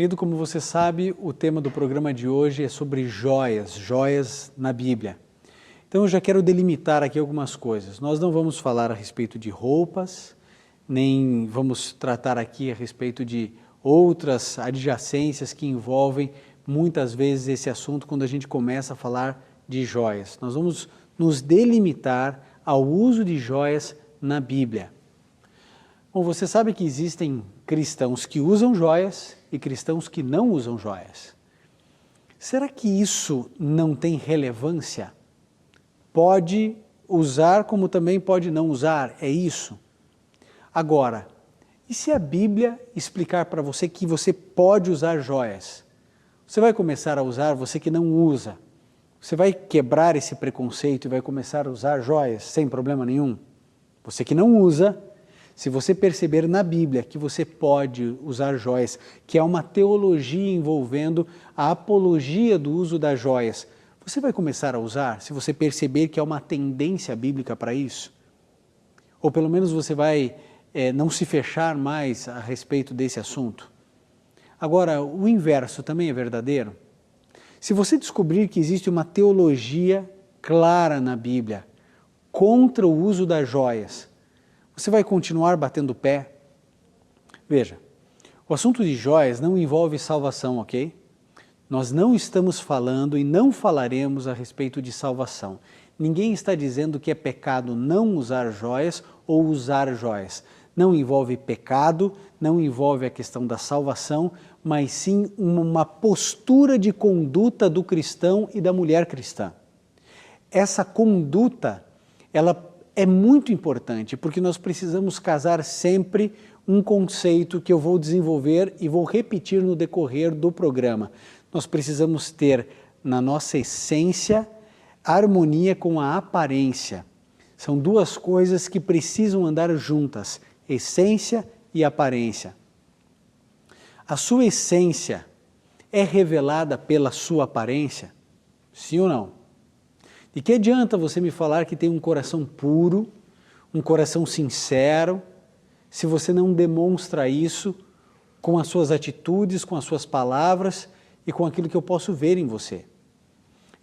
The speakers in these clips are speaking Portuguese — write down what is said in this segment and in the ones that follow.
Querido, como você sabe, o tema do programa de hoje é sobre joias, joias na Bíblia. Então eu já quero delimitar aqui algumas coisas. Nós não vamos falar a respeito de roupas, nem vamos tratar aqui a respeito de outras adjacências que envolvem muitas vezes esse assunto quando a gente começa a falar de joias. Nós vamos nos delimitar ao uso de joias na Bíblia. Bom, você sabe que existem cristãos que usam joias e cristãos que não usam joias. Será que isso não tem relevância? Pode usar como também pode não usar, é isso? Agora, e se a Bíblia explicar para você que você pode usar joias? Você vai começar a usar, você que não usa. Você vai quebrar esse preconceito e vai começar a usar joias sem problema nenhum? Você que não usa, se você perceber na Bíblia que você pode usar joias, que é uma teologia envolvendo a apologia do uso das joias, você vai começar a usar se você perceber que há uma tendência bíblica para isso? Ou pelo menos você vai não se fechar mais a respeito desse assunto? Agora, o inverso também é verdadeiro? Se você descobrir que existe uma teologia clara na Bíblia contra o uso das joias, você vai continuar batendo o pé? Veja, o assunto de joias não envolve salvação, ok? Nós não estamos falando e não falaremos a respeito de salvação. Ninguém está dizendo que é pecado não usar joias ou usar joias. Não envolve pecado, não envolve a questão da salvação, mas sim uma postura de conduta do cristão e da mulher cristã. Essa conduta, ela é muito importante, porque nós precisamos casar sempre um conceito que eu vou desenvolver e vou repetir no decorrer do programa. Nós precisamos ter na nossa essência harmonia com a aparência. São duas coisas que precisam andar juntas, essência e aparência. A sua essência é revelada pela sua aparência? Sim ou não? De que adianta você me falar que tem um coração puro, um coração sincero, se você não demonstra isso com as suas atitudes, com as suas palavras e com aquilo que eu posso ver em você?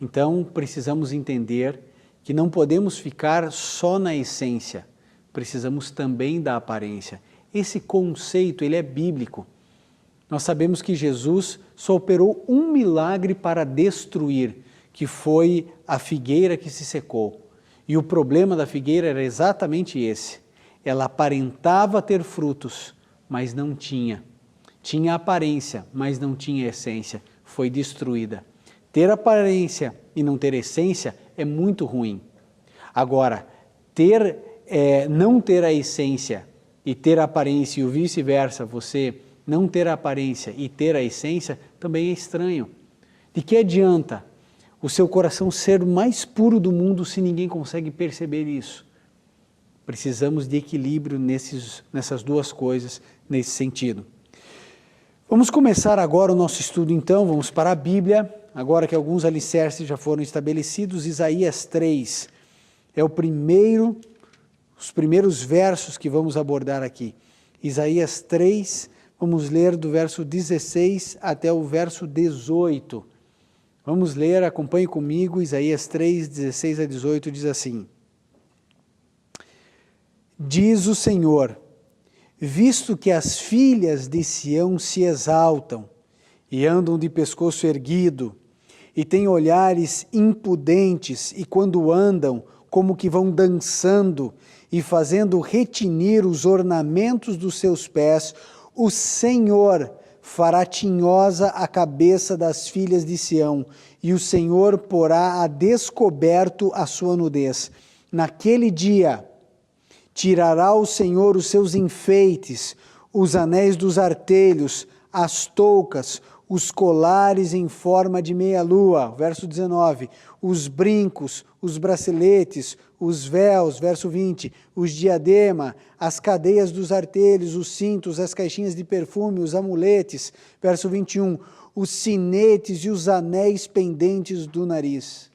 Então, precisamos entender que não podemos ficar só na essência, precisamos também da aparência. Esse conceito, ele é bíblico. Nós sabemos que Jesus só operou um milagre para destruir, que foi a figueira que se secou. E o problema da figueira era exatamente esse. Ela aparentava ter frutos, mas não tinha. Tinha aparência, mas não tinha essência. Foi destruída. Ter aparência e não ter essência é muito ruim. Agora, não ter a essência e ter a aparência e o vice-versa, você não ter a aparência e ter a essência, também é estranho. De que adianta o seu coração ser o mais puro do mundo se ninguém consegue perceber isso? Precisamos de equilíbrio nessas duas coisas, nesse sentido. Vamos começar agora o nosso estudo então, vamos para a Bíblia, agora que alguns alicerces já foram estabelecidos. Isaías 3 é os primeiros versos que vamos abordar aqui. Isaías 3, vamos ler do verso 16 até o verso 18. Vamos ler, acompanhe comigo, Isaías 3, 16 a 18, diz assim: Diz o Senhor, visto que as filhas de Sião se exaltam e andam de pescoço erguido, e têm olhares impudentes, e quando andam, como que vão dançando e fazendo retinir os ornamentos dos seus pés, o Senhor fará tinhosa a cabeça das filhas de Sião, e o Senhor porá a descoberto a sua nudez. Naquele dia, tirará o Senhor os seus enfeites, os anéis dos artelhos, as toucas, os colares em forma de meia-lua, verso 19, os brincos, os braceletes, os véus, verso 20, os diadema, as cadeias dos artelhos, os cintos, as caixinhas de perfume, os amuletes, verso 21, os sinetes e os anéis pendentes do nariz.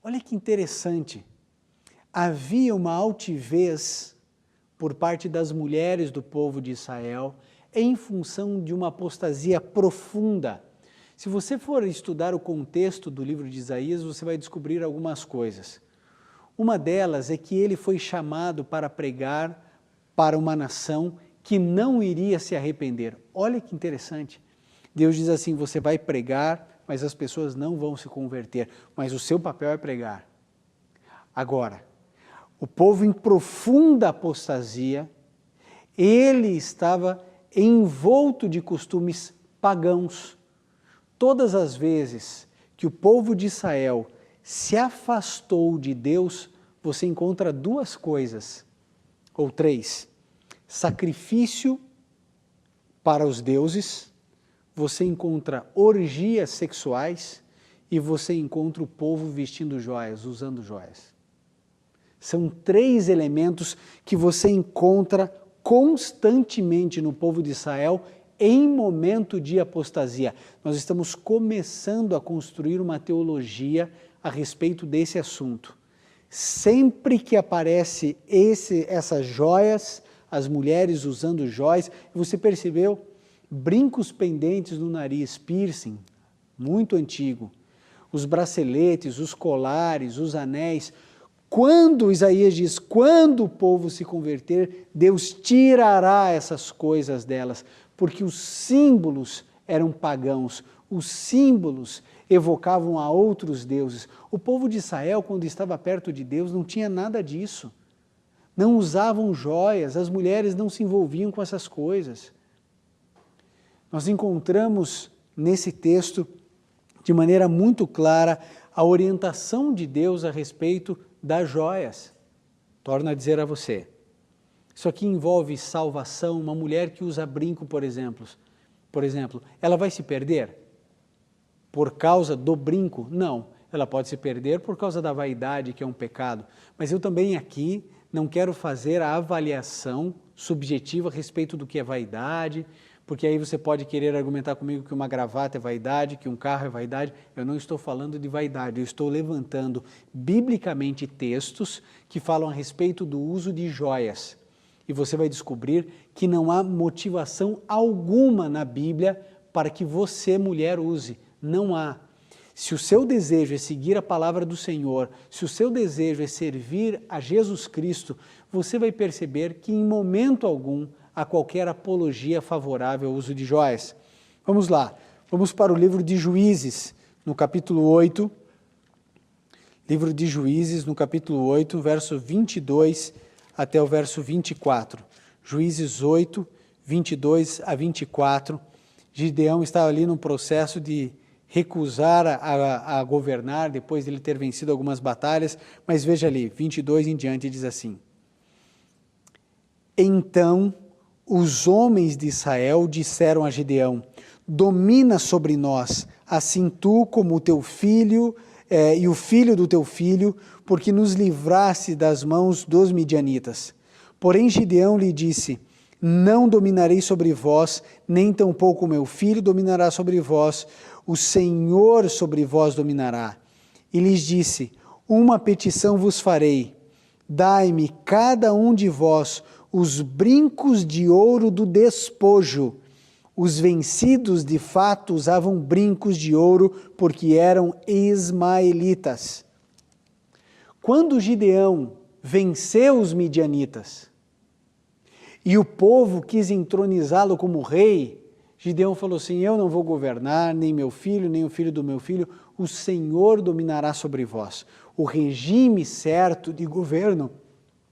Olha que interessante, havia uma altivez por parte das mulheres do povo de Israel, em função de uma apostasia profunda. Se você for estudar o contexto do livro de Isaías, você vai descobrir algumas coisas. Uma delas é que ele foi chamado para pregar para uma nação que não iria se arrepender. Olha que interessante. Deus diz assim, você vai pregar, mas as pessoas não vão se converter, mas o seu papel é pregar. Agora, o povo em profunda apostasia, ele estava envolto de costumes pagãos. Todas as vezes que o povo de Israel se afastou de Deus, você encontra duas coisas, ou três: sacrifício para os deuses, você encontra orgias sexuais e você encontra o povo vestindo joias, usando joias. São três elementos que você encontra constantemente no povo de Israel em momento de apostasia. Nós estamos começando a construir uma teologia a respeito desse assunto. Sempre que aparece essas joias, as mulheres usando joias, você percebeu? Brincos pendentes no nariz, piercing, muito antigo. Os braceletes, os colares, os anéis. Quando Isaías diz, quando o povo se converter, Deus tirará essas coisas delas, porque os símbolos eram pagãos, os símbolos evocavam a outros deuses. O povo de Israel, quando estava perto de Deus, não tinha nada disso. Não usavam joias, as mulheres não se envolviam com essas coisas. Nós encontramos nesse texto, de maneira muito clara, a orientação de Deus a respeito das joias. Torno a dizer a você, isso aqui envolve salvação. Uma mulher que usa brinco, por exemplo, ela vai se perder por causa do brinco? Não, ela pode se perder por causa da vaidade, que é um pecado. Mas eu também aqui não quero fazer a avaliação subjetiva a respeito do que é vaidade, porque aí você pode querer argumentar comigo que uma gravata é vaidade, que um carro é vaidade. Eu não estou falando de vaidade, eu estou levantando biblicamente textos que falam a respeito do uso de joias. E você vai descobrir que não há motivação alguma na Bíblia para que você, mulher, use. Não há. Se o seu desejo é seguir a palavra do Senhor, se o seu desejo é servir a Jesus Cristo, você vai perceber que em momento algum a qualquer apologia favorável ao uso de joias. Vamos lá, vamos para o livro de Juízes, no capítulo 8, livro de Juízes, no capítulo 8, verso 22 até o verso 24. Juízes 8, 22 a 24. Gideão estava ali no processo de recusar a governar, depois de ele ter vencido algumas batalhas, mas veja ali, 22 em diante, diz assim: Então os homens de Israel disseram a Gideão: domina sobre nós, assim tu como o teu filho e o filho do teu filho, porque nos livraste das mãos dos midianitas. Porém Gideão lhe disse: não dominarei sobre vós, nem tampouco o meu filho dominará sobre vós, o Senhor sobre vós dominará. E lhes disse: uma petição vos farei, dai-me cada um de vós os brincos de ouro do despojo. Os vencidos de fato usavam brincos de ouro porque eram ismaelitas. Quando Gideão venceu os midianitas e o povo quis entronizá-lo como rei, Gideão falou assim: eu não vou governar, nem meu filho, nem o filho do meu filho, o Senhor dominará sobre vós. O regime certo de governo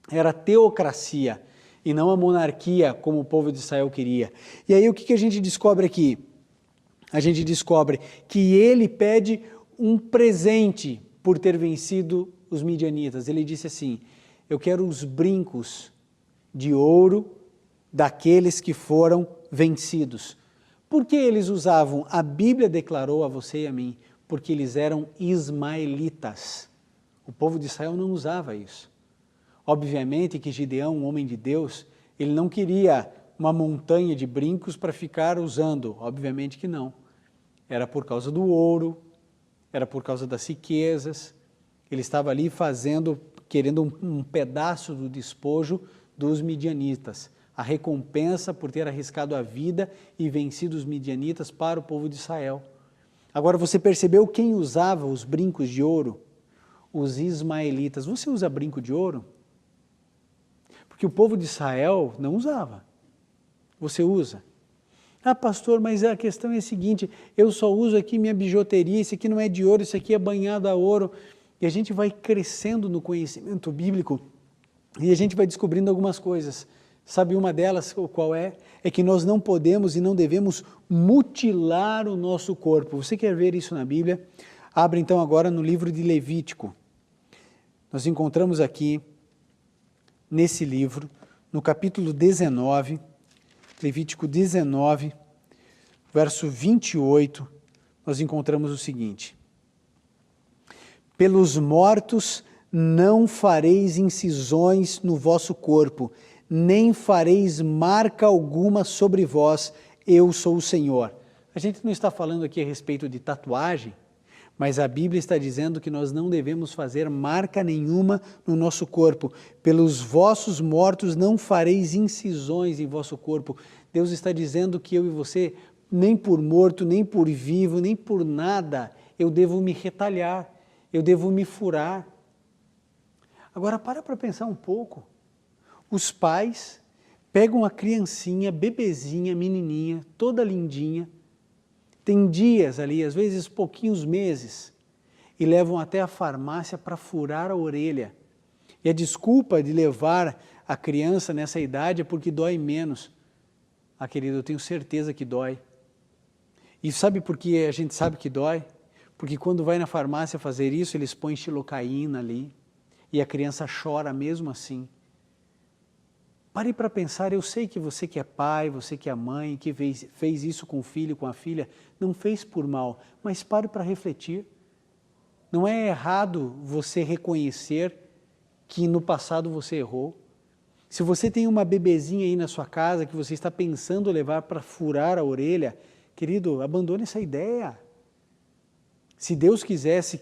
era a teocracia, e não a monarquia, como o povo de Israel queria. E aí o que a gente descobre aqui? A gente descobre que ele pede um presente por ter vencido os midianitas. Ele disse assim: eu quero os brincos de ouro daqueles que foram vencidos. Por que eles usavam? A Bíblia declarou a você e a mim, porque eles eram ismaelitas. O povo de Israel não usava isso. Obviamente que Gideão, um homem de Deus, ele não queria uma montanha de brincos para ficar usando, obviamente que não. Era por causa do ouro, era por causa das riquezas, ele estava ali querendo um pedaço do despojo dos midianitas, a recompensa por ter arriscado a vida e vencido os midianitas para o povo de Israel. Agora você percebeu quem usava os brincos de ouro? Os ismaelitas. Você usa brinco de ouro? Porque o povo de Israel não usava. Você usa. Ah, pastor, mas a questão é a seguinte, eu só uso aqui minha bijuteria, isso aqui não é de ouro, isso aqui é banhado a ouro. E a gente vai crescendo no conhecimento bíblico e a gente vai descobrindo algumas coisas. Sabe uma delas, qual é? É que nós não podemos e não devemos mutilar o nosso corpo. Você quer ver isso na Bíblia? Abre então agora no livro de Levítico. Nós encontramos aqui, nesse livro, no capítulo 19, Levítico 19, verso 28, nós encontramos o seguinte: pelos mortos não fareis incisões no vosso corpo, nem fareis marca alguma sobre vós, eu sou o Senhor. A gente não está falando aqui a respeito de tatuagem, mas a Bíblia está dizendo que nós não devemos fazer marca nenhuma no nosso corpo. Pelos vossos mortos não fareis incisões em vosso corpo. Deus está dizendo que eu e você, nem por morto, nem por vivo, nem por nada, eu devo me retalhar, eu devo me furar. Agora para pensar um pouco. Os pais pegam a criancinha, bebezinha, menininha, toda lindinha, tem dias ali, às vezes pouquinhos meses, e levam até a farmácia para furar a orelha. E a desculpa de levar a criança nessa idade é porque dói menos. Ah, querido, eu tenho certeza que dói. E sabe por que a gente sabe que dói? Porque quando vai na farmácia fazer isso, eles põem xilocaína ali, e a criança chora mesmo assim. Pare para pensar, eu sei que você que é pai, você que é mãe, que fez isso com o filho, com a filha, não fez por mal, mas pare para refletir. Não é errado você reconhecer que no passado você errou. Se você tem uma bebezinha aí na sua casa que você está pensando levar para furar a orelha, querido, abandone essa ideia. Se Deus quisesse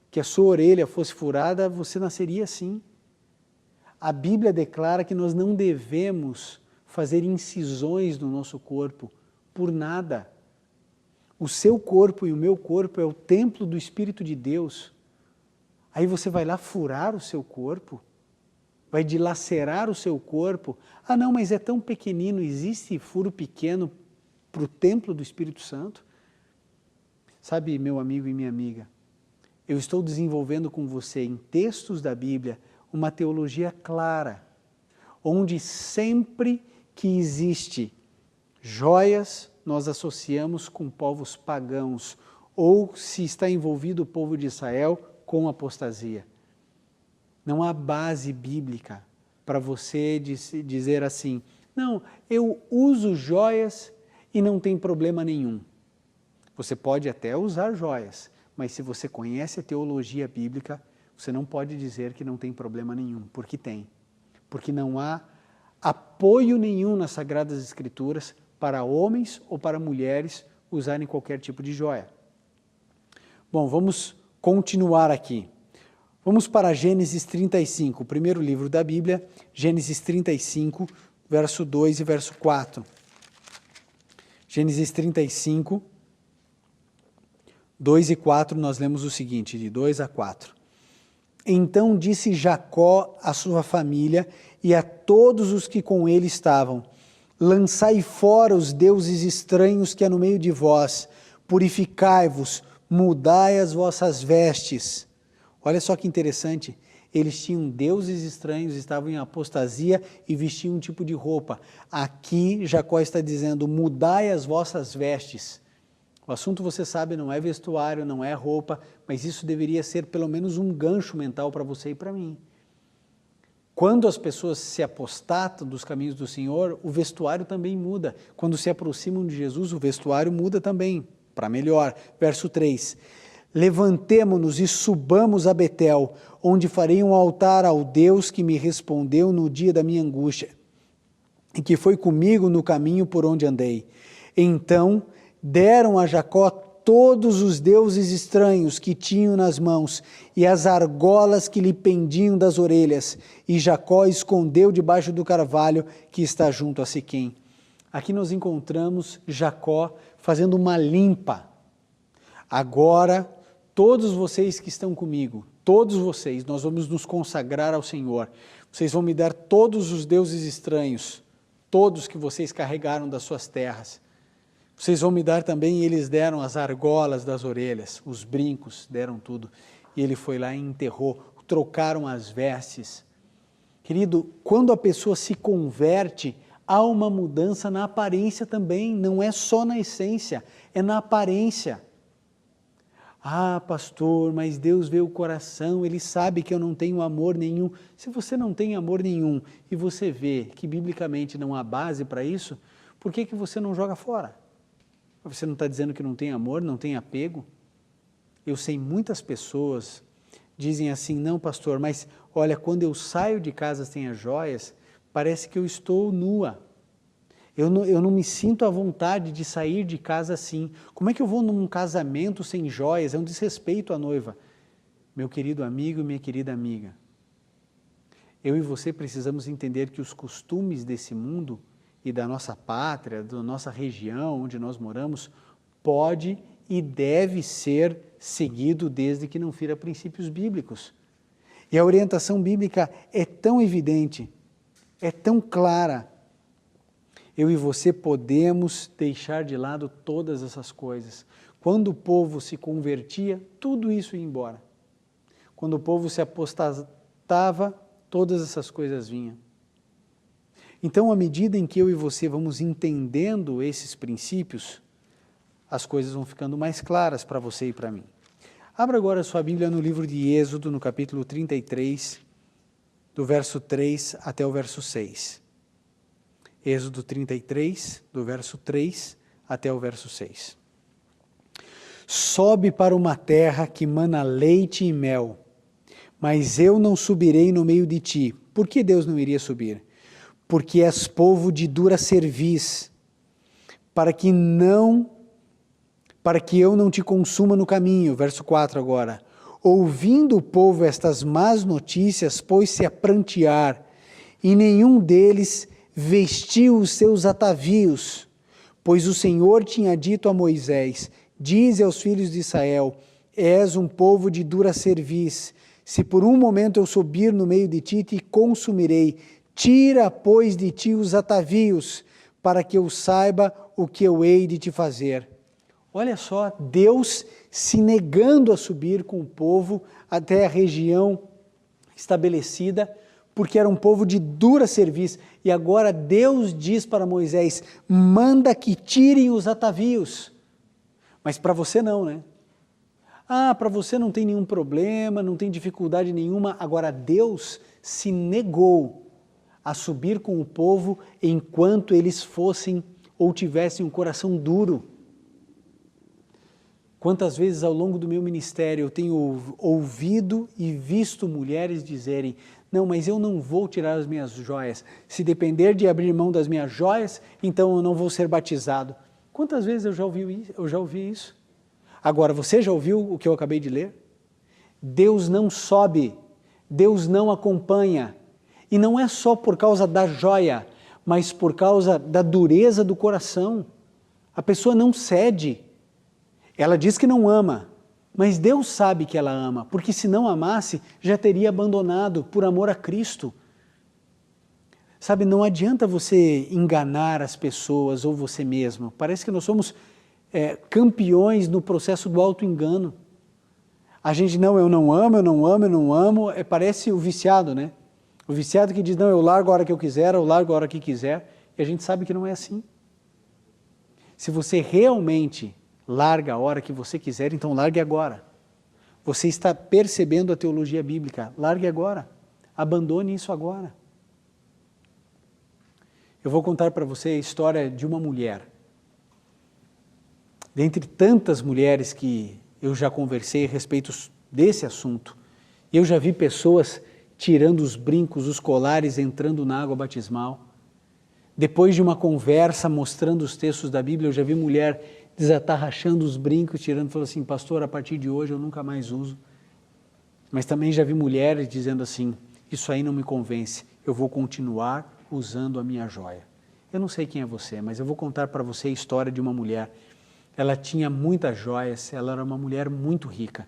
que a sua orelha fosse furada, você nasceria assim. A Bíblia declara que nós não devemos fazer incisões no nosso corpo por nada. O seu corpo e o meu corpo é o templo do Espírito de Deus. Aí você vai lá furar o seu corpo, vai dilacerar o seu corpo. Ah não, mas é tão pequenino, existe furo pequeno para o templo do Espírito Santo? Sabe, meu amigo e minha amiga, eu estou desenvolvendo com você em textos da Bíblia uma teologia clara, onde sempre que existe joias, nós associamos com povos pagãos, ou se está envolvido o povo de Israel com apostasia. Não há base bíblica para você dizer assim, não, eu uso joias e não tem problema nenhum. Você pode até usar joias, mas se você conhece a teologia bíblica, você não pode dizer que não tem problema nenhum, porque tem. Porque não há apoio nenhum nas Sagradas Escrituras para homens ou para mulheres usarem qualquer tipo de joia. Bom, vamos continuar aqui. Vamos para Gênesis 35, o primeiro livro da Bíblia, Gênesis 35, verso 2 e verso 4. Gênesis 35, 2 e 4, nós lemos o seguinte, de 2 a 4. Então disse Jacó à sua família e a todos os que com ele estavam, lançai fora os deuses estranhos que há no meio de vós, purificai-vos, mudai as vossas vestes. Olha só que interessante, eles tinham deuses estranhos, estavam em apostasia e vestiam um tipo de roupa. Aqui Jacó está dizendo, mudai as vossas vestes. O assunto, você sabe, não é vestuário, não é roupa, mas isso deveria ser pelo menos um gancho mental para você e para mim. Quando as pessoas se apostatam dos caminhos do Senhor, o vestuário também muda. Quando se aproximam de Jesus, o vestuário muda também, para melhor. Verso 3. Levantemo-nos e subamos a Betel, onde farei um altar ao Deus que me respondeu no dia da minha angústia, e que foi comigo no caminho por onde andei. Então deram a Jacó todos os deuses estranhos que tinham nas mãos e as argolas que lhe pendiam das orelhas. E Jacó escondeu debaixo do carvalho que está junto a Siquém. Aqui nós encontramos Jacó fazendo uma limpa. Agora, todos vocês que estão comigo, todos vocês, nós vamos nos consagrar ao Senhor. Vocês vão me dar todos os deuses estranhos, todos que vocês carregaram das suas terras. Vocês vão me dar também, e eles deram as argolas das orelhas, os brincos, deram tudo. E ele foi lá e enterrou, trocaram as vestes. Querido, quando a pessoa se converte, há uma mudança na aparência também, não é só na essência, é na aparência. Ah, pastor, mas Deus vê o coração, Ele sabe que eu não tenho amor nenhum. Se você não tem amor nenhum e você vê que biblicamente não há base para isso, por que você não joga fora? Você não está dizendo que não tem amor, não tem apego? Eu sei muitas pessoas dizem assim, não pastor, mas olha, quando eu saio de casa sem as joias, parece que eu estou nua. Eu não me sinto à vontade de sair de casa assim. Como é que eu vou num casamento sem joias? É um desrespeito à noiva. Meu querido amigo e minha querida amiga, eu e você precisamos entender que os costumes desse mundo e da nossa pátria, da nossa região onde nós moramos, pode e deve ser seguido desde que não fira princípios bíblicos. E a orientação bíblica é tão evidente, é tão clara. Eu e você podemos deixar de lado todas essas coisas. Quando o povo se convertia, tudo isso ia embora. Quando o povo se apostatava, todas essas coisas vinham. Então, à medida em que eu e você vamos entendendo esses princípios, as coisas vão ficando mais claras para você e para mim. Abra agora a sua Bíblia no livro de Êxodo, no capítulo 33, do verso 3 até o verso 6. Êxodo 33, do verso 3 até o verso 6. Sobe para uma terra que mana leite e mel, mas eu não subirei no meio de ti. Por que Deus não iria subir? Porque és povo de dura cerviz, para que eu não te consuma no caminho. Verso 4 agora. Ouvindo o povo estas más notícias, pôs-se a prantear, e nenhum deles vestiu os seus atavios, pois o Senhor tinha dito a Moisés, dize aos filhos de Israel, és um povo de dura cerviz, se por um momento eu subir no meio de ti, te consumirei. Tira, pois, de ti os atavios, para que eu saiba o que eu hei de te fazer. Olha só, Deus se negando a subir com o povo até a região estabelecida, porque era um povo de dura cerviz. E agora Deus diz para Moisés, manda que tirem os atavios. Mas para você não, né? Ah, para você não tem nenhum problema, não tem dificuldade nenhuma. Agora Deus se negou a subir com o povo enquanto eles fossem ou tivessem um coração duro. Quantas vezes ao longo do meu ministério eu tenho ouvido e visto mulheres dizerem, não, mas eu não vou tirar as minhas joias. Se depender de abrir mão das minhas joias, então eu não vou ser batizado. Quantas vezes eu já ouvi isso? Agora, você já ouviu o que eu acabei de ler? Deus não sobe, Deus não acompanha. E não é só por causa da joia, mas por causa da dureza do coração. A pessoa não cede. Ela diz que não ama, mas Deus sabe que ela ama, porque se não amasse, já teria abandonado por amor a Cristo. Sabe, não adianta você enganar as pessoas ou você mesmo. Parece que nós somos campeões no processo do auto-engano. A gente, não, eu não amo, parece o viciado, né? O viciado que diz, não, eu largo a hora que eu quiser, eu largo a hora que quiser, e a gente sabe que não é assim. Se você realmente larga a hora que você quiser, então largue agora. Você está percebendo a teologia bíblica, largue agora, abandone isso agora. Eu vou contar para você a história de uma mulher. Dentre tantas mulheres que eu já conversei a respeito desse assunto, eu já vi pessoas tirando os brincos, os colares, entrando na água batismal. Depois de uma conversa mostrando os textos da Bíblia, eu já vi mulher desatarrachando os brincos, tirando, falou assim, pastor, a partir de hoje eu nunca mais uso. Mas também já vi mulheres dizendo assim, isso aí não me convence, eu vou continuar usando a minha joia. Eu não sei quem é você, mas eu vou contar para você a história de uma mulher. Ela tinha muitas joias, ela era uma mulher muito rica.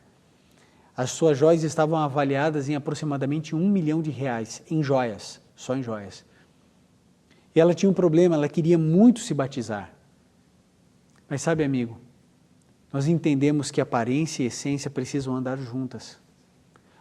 As suas joias estavam avaliadas em aproximadamente R$1 milhão, em joias, só em joias. E ela tinha um problema, ela queria muito se batizar. Mas sabe, amigo, nós entendemos que aparência e essência precisam andar juntas.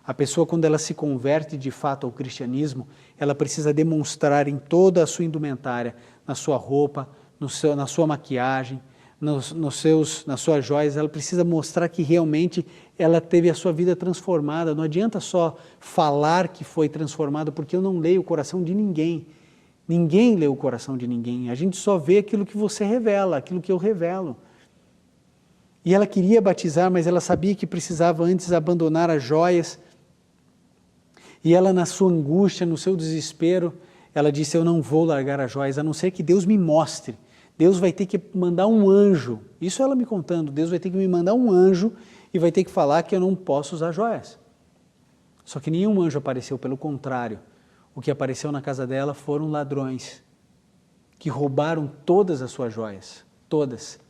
A pessoa, quando ela se converte de fato ao cristianismo, ela precisa demonstrar em toda a sua indumentária, na sua roupa, na sua maquiagem, nas suas joias, ela precisa mostrar que realmente ela teve a sua vida transformada. Não adianta só falar que foi transformada, porque eu não leio o coração de ninguém. Ninguém lê o coração de ninguém. A gente só vê aquilo que você revela, aquilo que eu revelo. E ela queria batizar, mas ela sabia que precisava antes abandonar as joias. E ela, na sua angústia, no seu desespero, ela disse, eu não vou largar as joias, a não ser que Deus me mostre. Deus vai ter que mandar um anjo. Isso ela me contando, Deus vai ter que me mandar um anjo e vai ter que falar que eu não posso usar joias. Só que nenhum anjo apareceu, pelo contrário. O que apareceu na casa dela foram ladrões que roubaram todas as suas joias, todas.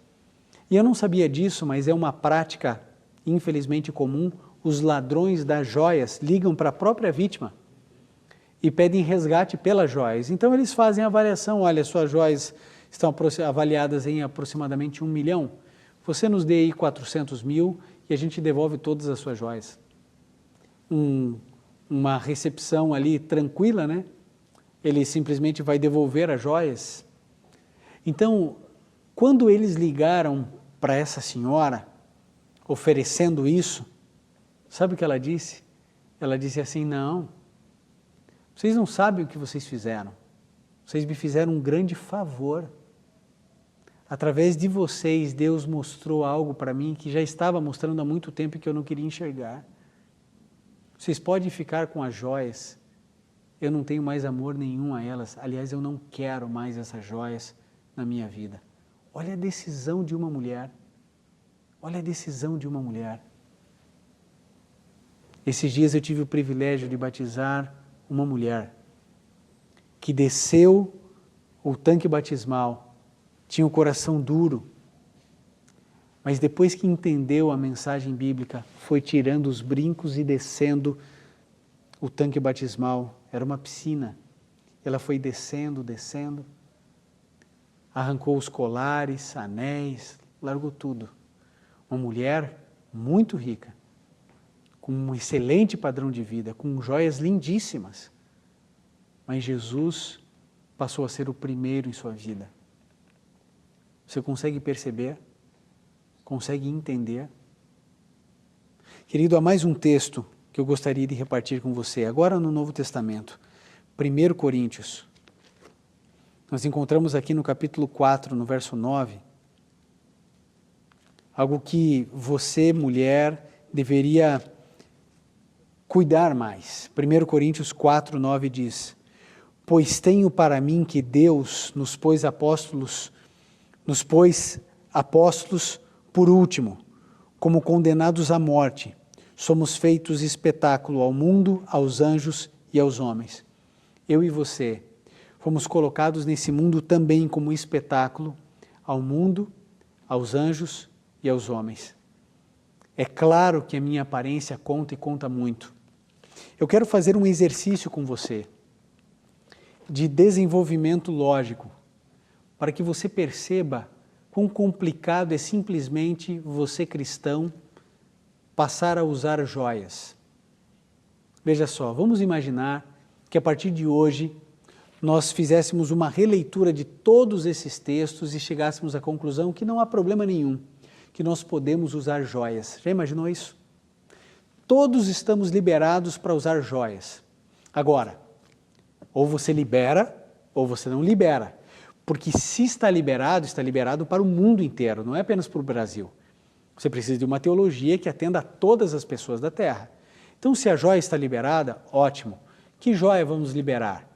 E eu não sabia disso, mas é uma prática, infelizmente, comum. Os ladrões das joias ligam para a própria vítima e pedem resgate pelas joias. Então eles fazem a avaliação, olha, suas joias estão avaliadas em aproximadamente R$1 milhão, você nos dê aí 400 mil e a gente devolve todas as suas joias. Uma recepção ali tranquila, né? Ele simplesmente vai devolver as joias. Então, quando eles ligaram para essa senhora, oferecendo isso, sabe o que ela disse? Ela disse assim, não, vocês não sabem o que vocês fizeram. Vocês me fizeram um grande favor. Através de vocês, Deus mostrou algo para mim que já estava mostrando há muito tempo e que eu não queria enxergar. Vocês podem ficar com as joias, eu não tenho mais amor nenhum a elas. Aliás, eu não quero mais essas joias na minha vida. Olha a decisão de uma mulher. Olha a decisão de uma mulher. Esses dias eu tive o privilégio de batizar uma mulher que desceu o tanque batismal, tinha o coração duro, mas depois que entendeu a mensagem bíblica, foi tirando os brincos e descendo o tanque batismal. Era uma piscina. Ela foi descendo, descendo, arrancou os colares, anéis, largou tudo. Uma mulher muito rica, com um excelente padrão de vida, com joias lindíssimas. Mas Jesus passou a ser o primeiro em sua vida. Você consegue perceber? Consegue entender? Querido, há mais um texto que eu gostaria de repartir com você, agora no Novo Testamento, 1 Coríntios. Nós encontramos aqui no capítulo 4, no verso 9, algo que você, mulher, deveria cuidar mais. 1 Coríntios 4, 9 diz, pois tenho para mim que Deus nos pôs apóstolos por último, como condenados à morte. Somos feitos espetáculo ao mundo, aos anjos e aos homens. Eu e você fomos colocados nesse mundo também como espetáculo ao mundo, aos anjos e aos homens. É claro que a minha aparência conta e conta muito. Eu quero fazer um exercício com você de desenvolvimento lógico, para que você perceba quão complicado é simplesmente você, cristão, passar a usar joias. Veja só, vamos imaginar que a partir de hoje nós fizéssemos uma releitura de todos esses textos e chegássemos à conclusão que não há problema nenhum, que nós podemos usar joias. Já imaginou isso? Todos estamos liberados para usar joias. Agora, ou você libera, ou você não libera. Porque se está liberado para o mundo inteiro, não é apenas para o Brasil. Você precisa de uma teologia que atenda a todas as pessoas da terra. Então, se a joia está liberada, ótimo. Que joia vamos liberar?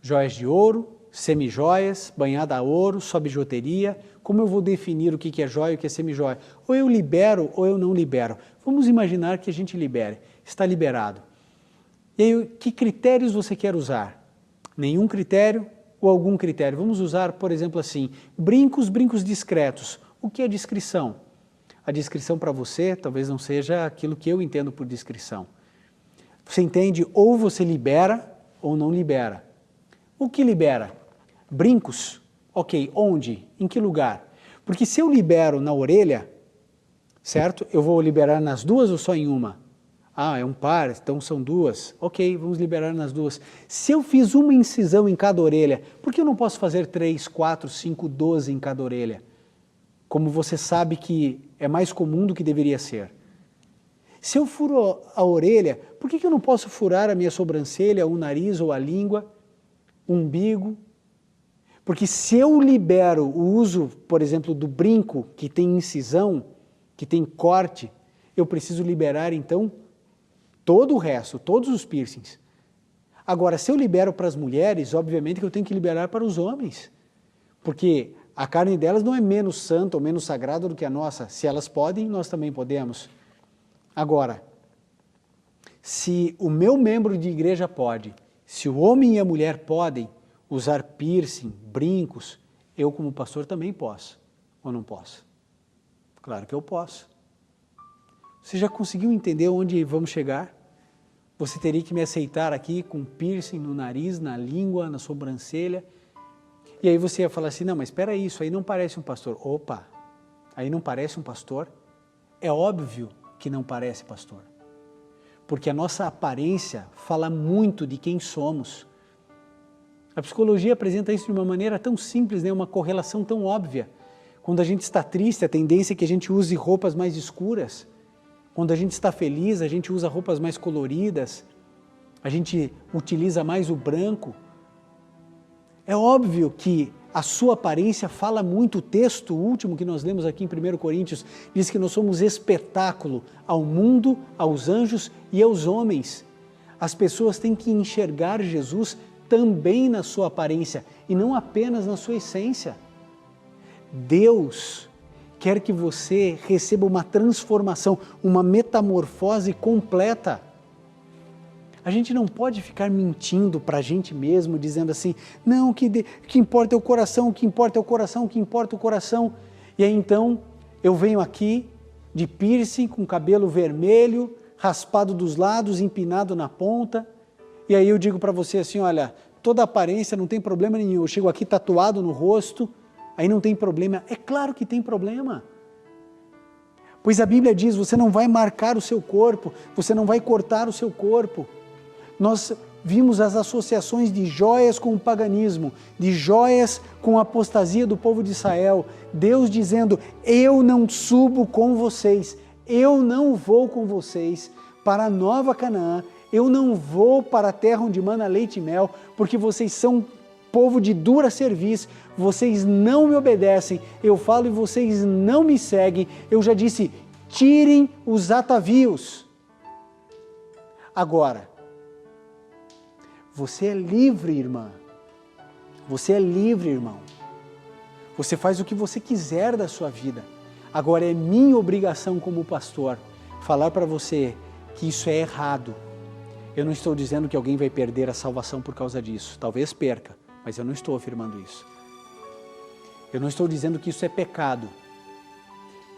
Joias de ouro, semijoias, banhada a ouro, só bijuteria. Como eu vou definir o que é joia e o que é semijoia? Ou eu libero ou eu não libero. Vamos imaginar que a gente libere. Está liberado. E aí, que critérios você quer usar? Nenhum critério ou algum critério? Vamos usar, por exemplo, assim, brincos discretos. O que é discrição? A discrição para você talvez não seja aquilo que eu entendo por discrição. Você entende ou você libera ou não libera. O que libera? Brincos? Ok, onde? Em que lugar? Porque se eu libero na orelha, certo? Eu vou liberar nas duas ou só em uma? Ah, é um par, então são duas. Ok, vamos liberar nas duas. Se eu fiz uma incisão em cada orelha, por que eu não posso fazer 3, 4, 5, 12 em cada orelha? Como você sabe que é mais comum do que deveria ser. Se eu furo a orelha, por que eu não posso furar a minha sobrancelha, o nariz ou a língua, o umbigo? Porque se eu libero o uso, por exemplo, do brinco, que tem incisão, que tem corte, eu preciso liberar então todo o resto, todos os piercings. Agora, se eu libero para as mulheres, obviamente que eu tenho que liberar para os homens, porque a carne delas não é menos santa ou menos sagrada do que a nossa. Se elas podem, nós também podemos. Agora, se o meu membro de igreja pode, se o homem e a mulher podem usar piercing, brincos, eu como pastor também posso, ou não posso? Claro que eu posso. Você já conseguiu entender onde vamos chegar? Você teria que me aceitar aqui com piercing no nariz, na língua, na sobrancelha. E aí você ia falar assim, não, mas espera aí, isso aí não parece um pastor. Opa, aí não parece um pastor? É óbvio que não parece pastor. Porque a nossa aparência fala muito de quem somos. A psicologia apresenta isso de uma maneira tão simples, né? Uma correlação tão óbvia. Quando a gente está triste, a tendência é que a gente use roupas mais escuras. Quando a gente está feliz, a gente usa roupas mais coloridas. A gente utiliza mais o branco. É óbvio que a sua aparência fala muito. O texto último que nós lemos aqui em 1 Coríntios diz que nós somos espetáculo ao mundo, aos anjos e aos homens. As pessoas têm que enxergar Jesus também na sua aparência e não apenas na sua essência. Deus quer que você receba uma transformação, uma metamorfose completa. A gente não pode ficar mentindo para a gente mesmo, dizendo assim, não, o que importa é o coração, o que importa é o coração, o que importa é o coração. E aí então eu venho aqui de piercing, com cabelo vermelho, raspado dos lados, empinado na ponta, e aí eu digo para você assim, olha, toda aparência não tem problema nenhum, eu chego aqui tatuado no rosto, aí não tem problema. É claro que tem problema. Pois a Bíblia diz, você não vai marcar o seu corpo, você não vai cortar o seu corpo. Nós vimos as associações de joias com o paganismo, de joias com a apostasia do povo de Israel. Deus dizendo, eu não subo com vocês, eu não vou com vocês para a nova Canaã, eu não vou para a terra onde mana leite e mel, porque vocês são povo de dura serviço, vocês não me obedecem, eu falo e vocês não me seguem. Eu já disse, tirem os atavios. Agora, você é livre, irmã. Você é livre, irmão. Você faz o que você quiser da sua vida. Agora é minha obrigação como pastor falar para você que isso é errado. Eu não estou dizendo que alguém vai perder a salvação por causa disso. Talvez perca, mas eu não estou afirmando isso. Eu não estou dizendo que isso é pecado,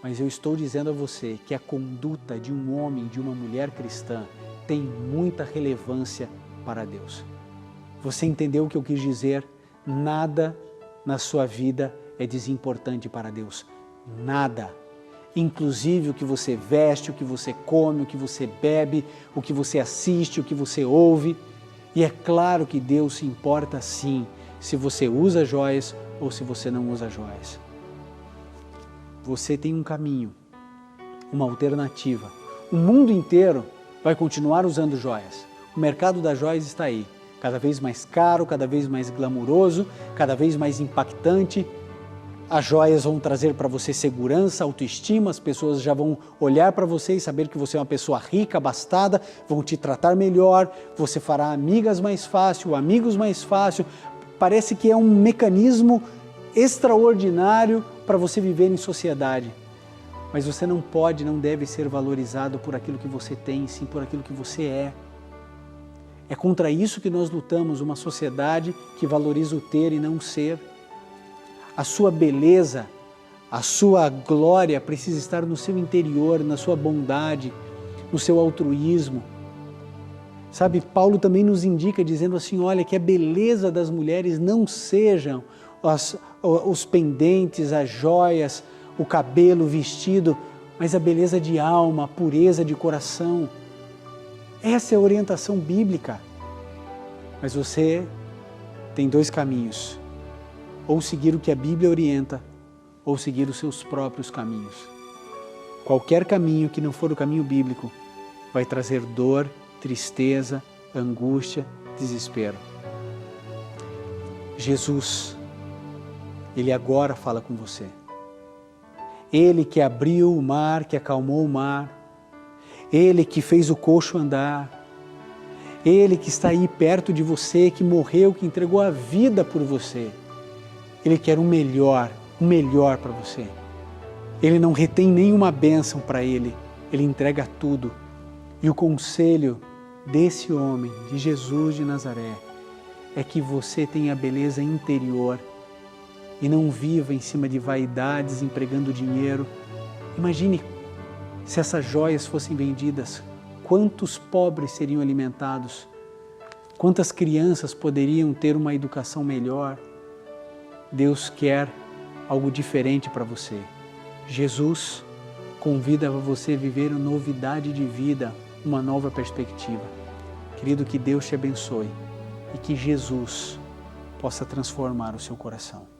mas eu estou dizendo a você que a conduta de um homem, de uma mulher cristã, tem muita relevância para Deus. Você entendeu o que eu quis dizer? Nada na sua vida é desimportante para Deus. Nada. Inclusive o que você veste, o que você come, o que você bebe, o que você assiste, o que você ouve. E é claro que Deus se importa sim se você usa joias ou se você não usa joias. Você tem um caminho, uma alternativa. O mundo inteiro vai continuar usando joias. O mercado das joias está aí, cada vez mais caro, cada vez mais glamuroso, cada vez mais impactante. As joias vão trazer para você segurança, autoestima, as pessoas já vão olhar para você e saber que você é uma pessoa rica, abastada, vão te tratar melhor, você fará amigas mais fácil, amigos mais fácil, parece que é um mecanismo extraordinário para você viver em sociedade. Mas você não pode, não deve ser valorizado por aquilo que você tem, sim por aquilo que você é. É contra isso que nós lutamos, uma sociedade que valoriza o ter e não o ser. A sua beleza, a sua glória precisa estar no seu interior, na sua bondade, no seu altruísmo. Sabe, Paulo também nos indica dizendo assim, olha, que a beleza das mulheres não sejam os pendentes, as joias, o cabelo, o vestido, mas a beleza de alma, a pureza de coração. Essa é a orientação bíblica. Mas você tem dois caminhos, ou seguir o que a Bíblia orienta, ou seguir os seus próprios caminhos. Qualquer caminho que não for o caminho bíblico vai trazer dor, tristeza, angústia, desespero. Jesus, Ele agora fala com você. Ele que abriu o mar, que acalmou o mar, Ele que fez o coxo andar, Ele que está aí perto de você, que morreu, que entregou a vida por você. Ele quer o melhor para você. Ele não retém nenhuma bênção para Ele, Ele entrega tudo. E o conselho desse homem, de Jesus de Nazaré, é que você tenha beleza interior e não viva em cima de vaidades, empregando dinheiro. Imagine se essas joias fossem vendidas, quantos pobres seriam alimentados, quantas crianças poderiam ter uma educação melhor. Deus quer algo diferente para você. Jesus convida você a viver uma novidade de vida, uma nova perspectiva. Querido, que Deus te abençoe e que Jesus possa transformar o seu coração.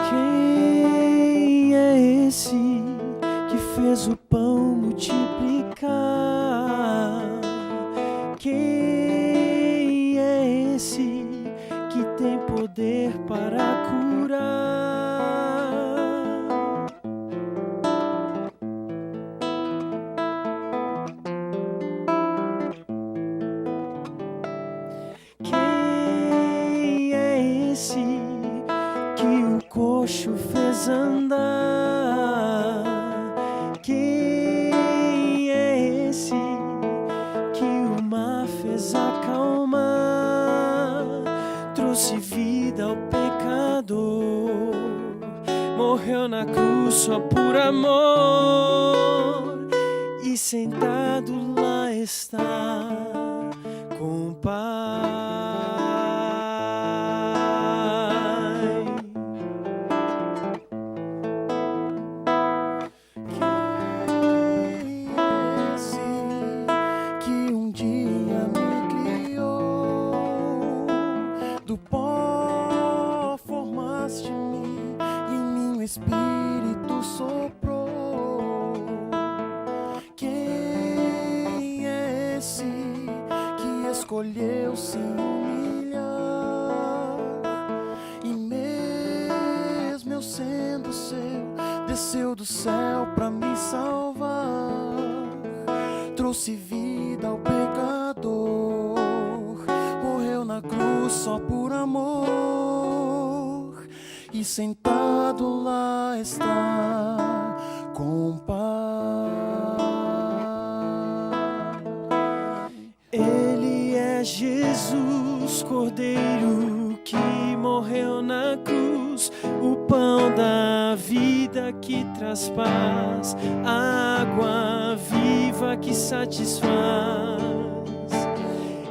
Quem é esse que fez o pão multiplicar? Quem é esse que tem poder para curar? Quem é esse que o coxo fez andar? Quem é esse que o mar fez acalmar? Trouxe vida ao pecador, morreu na cruz só por amor, e sentado lá está com o Pai. Do pó formaste-me, e em mim o Espírito soprou. Quem é esse que escolheu se humilhar? E mesmo eu sendo seu, desceu do céu pra me salvar. Trouxe vida ao pecador, morreu na cruz só por amor, e sentado lá está com o Pai. Ele é Jesus, Cordeiro que morreu na cruz, o pão da vida que traz paz, a água viva que satisfaz.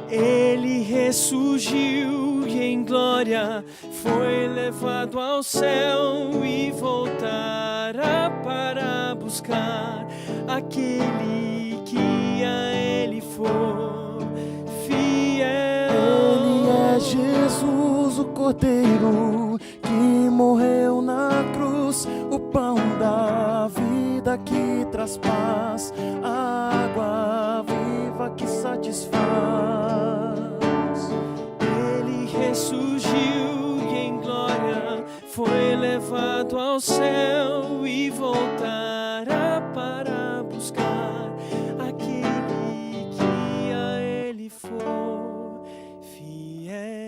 Ele ressurgiu e em glória foi levado ao céu, e voltará para buscar aquele que a Ele for fiel. Ele é Jesus, o Cordeiro que morreu na cruz, o pão da vida que traz paz, a água viva que satisfaz. Ele ressurgiu e em glória foi levado ao céu e voltará para buscar aquele que a ele for fiel.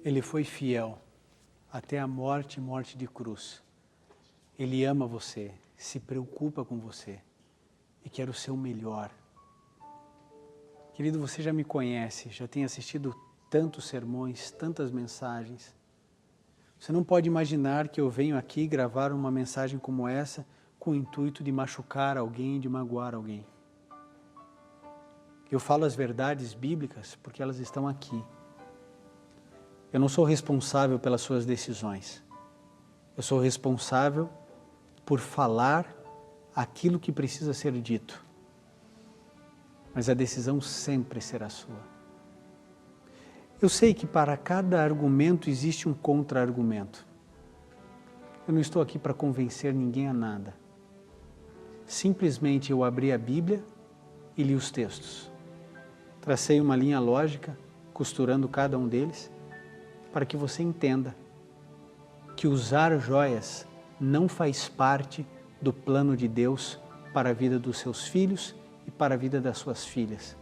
Ele foi fiel até a morte, morte de cruz. Ele ama você, se preocupa com você e quer o seu melhor. Querido, você já me conhece, já tem assistido tantos sermões, tantas mensagens. Você não pode imaginar que eu venho aqui gravar uma mensagem como essa com o intuito de machucar alguém, de magoar alguém. Eu falo as verdades bíblicas porque elas estão aqui. Eu não sou responsável pelas suas decisões. Eu sou responsável por falar aquilo que precisa ser dito. Mas a decisão sempre será sua. Eu sei que para cada argumento existe um contra-argumento. Eu não estou aqui para convencer ninguém a nada. Simplesmente eu abri a Bíblia e li os textos. Tracei uma linha lógica, costurando cada um deles, para que você entenda que usar joias não faz parte do plano de Deus para a vida dos seus filhos e para a vida das suas filhas.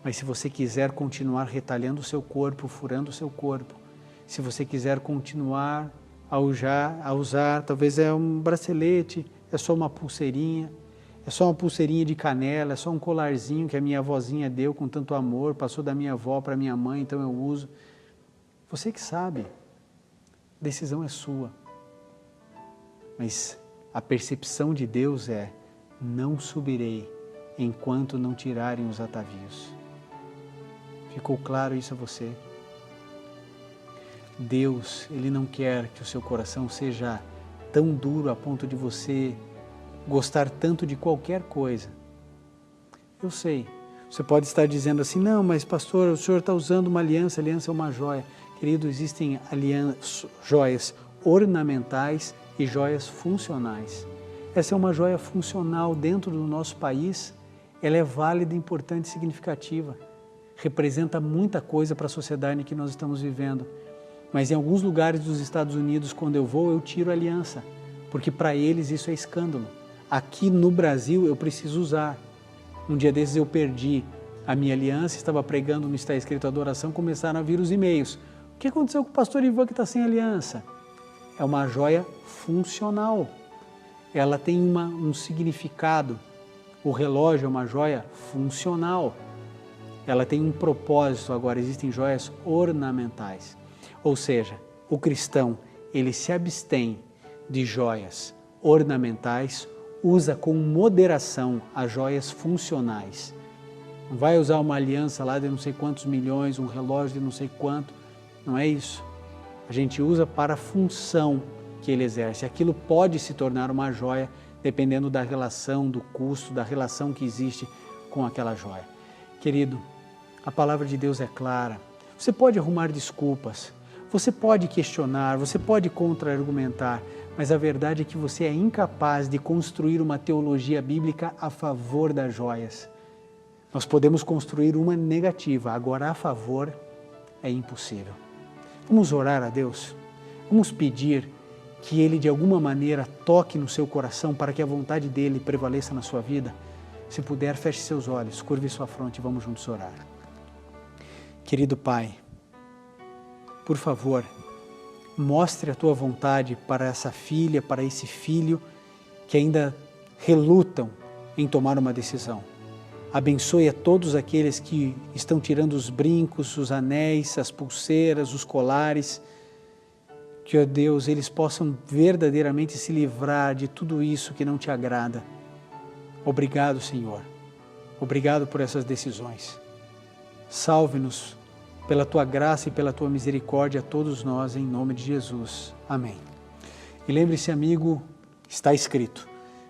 Mas se você quiser continuar retalhando o seu corpo, furando o seu corpo, se você quiser continuar a usar, talvez é um bracelete, é só uma pulseirinha de canela, é só um colarzinho que a minha avózinha deu com tanto amor, passou da minha avó para minha mãe, então eu uso. Você que sabe, a decisão é sua. Mas a percepção de Deus é: não subirei enquanto não tirarem os atavios. Ficou claro isso a você? Deus, Ele não quer que o seu coração seja tão duro a ponto de você gostar tanto de qualquer coisa. Eu sei, você pode estar dizendo assim: não, mas pastor, o senhor está usando uma aliança, a aliança é uma joia. Querido, existem joias ornamentais e joias funcionais. Essa é uma joia funcional dentro do nosso país, ela é válida, importante e significativa. Representa muita coisa para a sociedade em que nós estamos vivendo. Mas em alguns lugares dos Estados Unidos, quando eu vou, eu tiro a aliança, porque para eles isso é escândalo. Aqui no Brasil eu preciso usar. Um dia desses eu perdi a minha aliança, estava pregando no Está Escrito Adoração, começaram a vir os e-mails. O que aconteceu com o pastor Ivan que está sem aliança? É uma joia funcional. Ela tem um significado. O relógio é uma joia funcional. Ela tem um propósito. Agora, existem joias ornamentais. Ou seja, o cristão, ele se abstém de joias ornamentais, usa com moderação as joias funcionais. Não vai usar uma aliança lá de não sei quantos milhões, um relógio de não sei quanto. Não é isso. A gente usa para a função que ele exerce. Aquilo pode se tornar uma joia, dependendo da relação, do custo, da relação que existe com aquela joia. Querido, a palavra de Deus é clara. Você pode arrumar desculpas, você pode questionar, você pode contra-argumentar, mas a verdade é que você é incapaz de construir uma teologia bíblica a favor das joias. Nós podemos construir uma negativa, agora a favor é impossível. Vamos orar a Deus, vamos pedir que Ele de alguma maneira toque no seu coração para que a vontade dEle prevaleça na sua vida. Se puder, feche seus olhos, curve sua fronte e vamos juntos orar. Querido Pai, por favor, mostre a Tua vontade para essa filha, para esse filho que ainda relutam em tomar uma decisão. Abençoe a todos aqueles que estão tirando os brincos, os anéis, as pulseiras, os colares. Que, ó Deus, eles possam verdadeiramente se livrar de tudo isso que não Te agrada. Obrigado, Senhor. Obrigado por essas decisões. Salve-nos pela Tua graça e pela Tua misericórdia a todos nós, em nome de Jesus. Amém. E lembre-se, amigo, está escrito: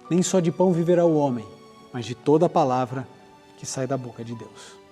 nem só de pão viverá o homem, mas de toda a palavra que sai da boca de Deus.